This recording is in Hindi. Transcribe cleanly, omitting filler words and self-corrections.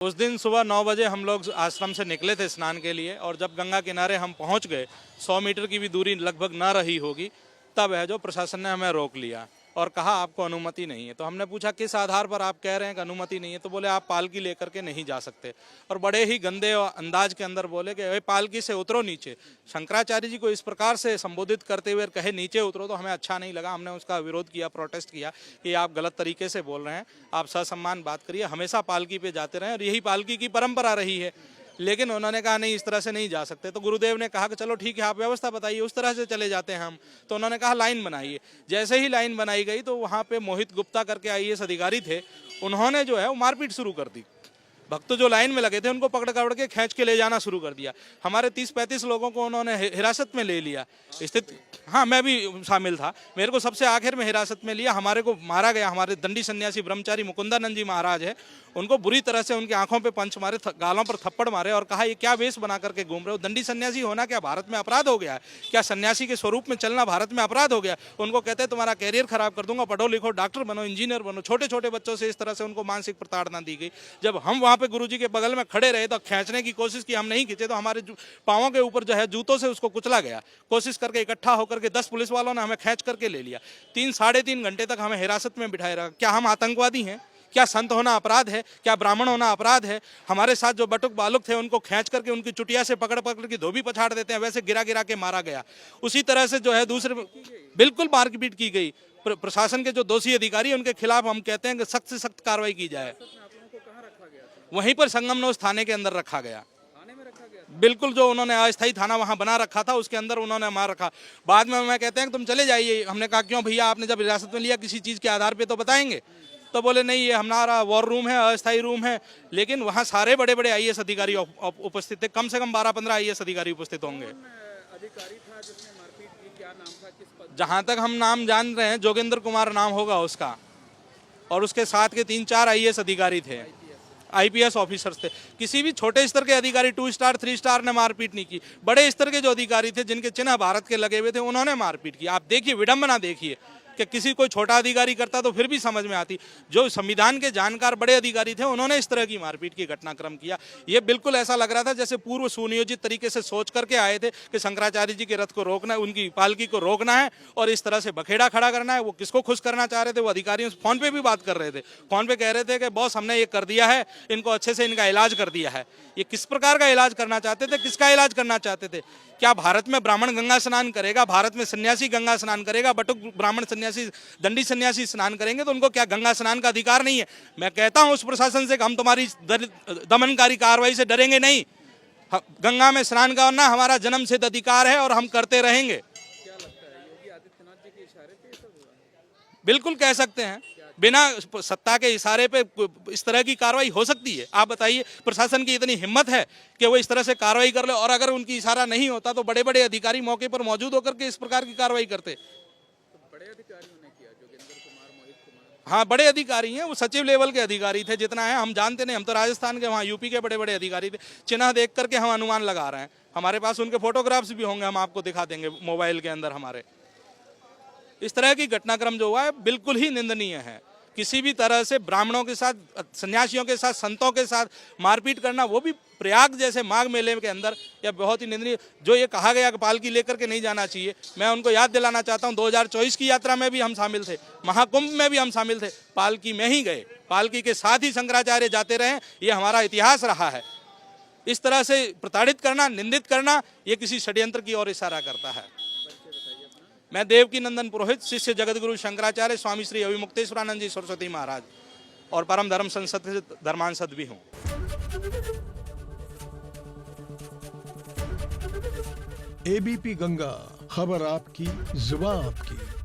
उस दिन सुबह 9 बजे हम लोग आश्रम से निकले थे स्नान के लिए, और जब गंगा किनारे हम पहुंच गए, 100 मीटर की भी दूरी लगभग ना रही होगी, तब है जो प्रशासन ने हमें रोक लिया और कहा आपको अनुमति नहीं है। तो हमने पूछा किस आधार पर आप कह रहे हैं कि अनुमति नहीं है, तो बोले आप पालकी लेकर के नहीं जा सकते, और बड़े ही गंदे अंदाज के अंदर बोले कि भाई पालकी से उतरो नीचे। शंकराचार्य जी को इस प्रकार से संबोधित करते हुए कहे नीचे उतरो, तो हमें अच्छा नहीं लगा। हमने उसका विरोध किया, प्रोटेस्ट किया कि आप गलत तरीके से बोल रहे हैं, आप ससम्मान बात करिए, हमेशा पालकी पे जाते रहें, और यही पालकी की परंपरा रही है। लेकिन उन्होंने कहा नहीं, इस तरह से नहीं जा सकते। तो गुरुदेव ने कहा कि चलो ठीक है, आप व्यवस्था बताइए, उस तरह से चले जाते हैं हम। तो उन्होंने कहा लाइन बनाइए। जैसे ही लाइन बनाई गई तो वहाँ पे मोहित गुप्ता करके आईएएस अधिकारी थे, उन्होंने जो है वो मारपीट शुरू कर दी। भक्त जो लाइन में लगे थे उनको पकड़ के खींच के ले जाना शुरू कर दिया। हमारे 30-35 लोगों को उन्होंने हिरासत में ले लिया। स्थिति, हाँ मैं भी शामिल था, मेरे को सबसे आखिर में हिरासत में लिया। हमारे को मारा गया। हमारे दंडी सन्यासी ब्रह्मचारी मुकुंदानंद जी महाराज है, उनको बुरी तरह से उनकी आंखों पे पंच मारे, गालों पर थप्पड़ मारे, और कहा ये क्या वेश बना करके घूम रहे हो, दंडी सन्यासी होना क्या भारत में अपराध हो गया है? क्या सन्यासी के स्वरूप में चलना भारत में अपराध हो गया? उनको कहते हैं तुम्हारा कैरियर खराब कर दूंगा, पढ़ो लिखो, डॉक्टर बनो, इंजीनियर बनो। छोटे छोटे बच्चों से इस तरह से उनको मानसिक प्रताड़ना दी गई। जब हम वहाँ पे गुरुजी के बगल में खड़े रहे तो खींचने की कोशिश की, हम नहीं खींचे, तो हमारे पाँवों के ऊपर जो है जूतों से उसको कुचला गया। कोशिश करके इकट्ठा होकर के 10 पुलिस वालों ने हमें खींच करके ले लिया। 3-3.5 घंटे तक हमें हिरासत में बिठाए रखा। क्या हम आतंकवादी हैं? क्या संत होना अपराध है? क्या ब्राह्मण होना अपराध है? हमारे साथ जो बटुक बालुक थे उनको खींच करके उनकी चुटिया से पकड़ के धोबी पछाड़ देते हैं, वैसे गिरा गिरा के मारा गया। उसी तरह से जो है दूसरे बिल्कुल मारपीट की गई। प्रशासन के जो दोषी अधिकारी उनके खिलाफ हम कहते हैं कि सख्त से सख्त कार्रवाई की जाए। वहीं पर संगमनोज थाने के अंदर रखा गया। बिल्कुल, जो उन्होंने अस्थायी थाना वहां बना रखा था उसके अंदर उन्होंने मार रखा। बाद में हमें कहते हैं कि तुम चले जाइए। हमने कहा क्यों भैया, आपने जब हिरासत में लिया किसी चीज के आधार पे तो बताएंगे। तो बोले नहीं, ये हमारा वॉर रूम है, अस्थायी रूम है। लेकिन वहाँ सारे बड़े बड़े आईएएस अधिकारी उपस्थित थे, कम से कम 12-15 आईएएस अधिकारी उपस्थित होंगे। अधिकारी था जिसने मारपीट की, क्या नाम था, किस पद? जहाँ तक हम नाम जान रहे हैं जोगेंद्र कुमार नाम होगा उसका, और उसके साथ के 3-4 आईएएस अधिकारी थे, आईपीएस ऑफिसर्स थे। किसी भी छोटे स्तर के अधिकारी 2 स्टार 3 स्टार ने मारपीट नहीं की। बड़े स्तर के जो अधिकारी थे जिनके चिन्ह भारत के लगे हुए थे उन्होंने मारपीट की। आप देखिए, विडंबना देखिए कि किसी कोई छोटा अधिकारी करता तो फिर भी समझ में आती। जो संविधान के जानकार बड़े अधिकारी थे उन्होंने इस तरह की मारपीट की घटनाक्रम किया। ये बिल्कुल ऐसा लग रहा था जैसे पूर्व सुनियोजित तरीके से सोच करके आए थे कि शंकराचार्य जी के रथ को रोकना है, उनकी पालकी को रोकना है और इस तरह से बखेड़ा खड़ा करना है। वो किसको खुश करना चाह रहे थे? वो अधिकारियों से फोन पे भी बात कर रहे थे। फोन पे कह रहे थे कि बॉस हमने ये कर दिया है, इनको अच्छे से इनका इलाज कर दिया है। ये किस प्रकार का इलाज करना चाहते थे? किसका इलाज करना चाहते थे? क्या भारत में ब्राह्मण गंगा स्नान करेगा, भारत में सन्यासी गंगा स्नान करेगा, बटुक ब्राह्मण सन्यासी, दंडी सन्यासी स्नान करेंगे, तो उनको क्या गंगा स्नान का अधिकार नहीं है? मैं कहता हूं उस प्रशासन से कि हम तुम्हारी दमनकारी कार्रवाई से डरेंगे नहीं। गंगा में स्नान करना हमारा जन्म सिद्ध अधिकार है और हम करते रहेंगे। क्या लगता है, योगी आदित्यनाथ जी के इशारे पे सब हुआ? बिल्कुल कह सकते हैं, बिना सत्ता के इशारे पे इस तरह की कार्रवाई हो सकती है? आप बताइए, प्रशासन की इतनी हिम्मत है कि वो इस तरह से कार्रवाई कर ले? और अगर उनकी इशारा नहीं होता तो बड़े बड़े अधिकारी मौके पर मौजूद होकर के इस प्रकार की कार्रवाई करते। तो बड़े अधिकारियों ने किया, जोगेंद्र कुमार, मोहित कुमार। हाँ, बड़े अधिकारी हैं, वो सचिव लेवल के अधिकारी थे। जितना है हम जानते नहीं, हम तो राजस्थान के, वहाँ यूपी के बड़े बड़े अधिकारी थे। चिन्ह देख करके हम अनुमान लगा रहे हैं। हमारे पास उनके फोटोग्राफ्स भी होंगे, हम आपको दिखा देंगे मोबाइल के अंदर हमारे। इस तरह की घटनाक्रम जो हुआ है बिल्कुल ही निंदनीय है। किसी भी तरह से ब्राह्मणों के साथ, सन्यासियों के साथ, संतों के साथ मारपीट करना, वो भी प्रयाग जैसे माघ मेले के अंदर, यह बहुत ही निंदनीय। जो ये कहा गया कि पालकी लेकर के नहीं जाना चाहिए, मैं उनको याद दिलाना चाहता हूं 2024 की यात्रा में भी हम शामिल थे, महाकुंभ में भी हम शामिल थे, पालकी में ही गए, पालकी के साथ ही शंकराचार्य जाते रहे। ये हमारा इतिहास रहा है। इस तरह से प्रताड़ित करना, निंदित करना, ये किसी षड्यंत्र की ओर इशारा करता है। मैं देवकी नंदन पुरोहित, शिष्य जगतगुरु शंकराचार्य स्वामी श्री अभिमुक्तेश्वरानंद जी सरस्वती महाराज और परम धर्म संसद से धर्मांसद भी हूँ। एबीपी गंगा, खबर आपकी, जुबान आपकी।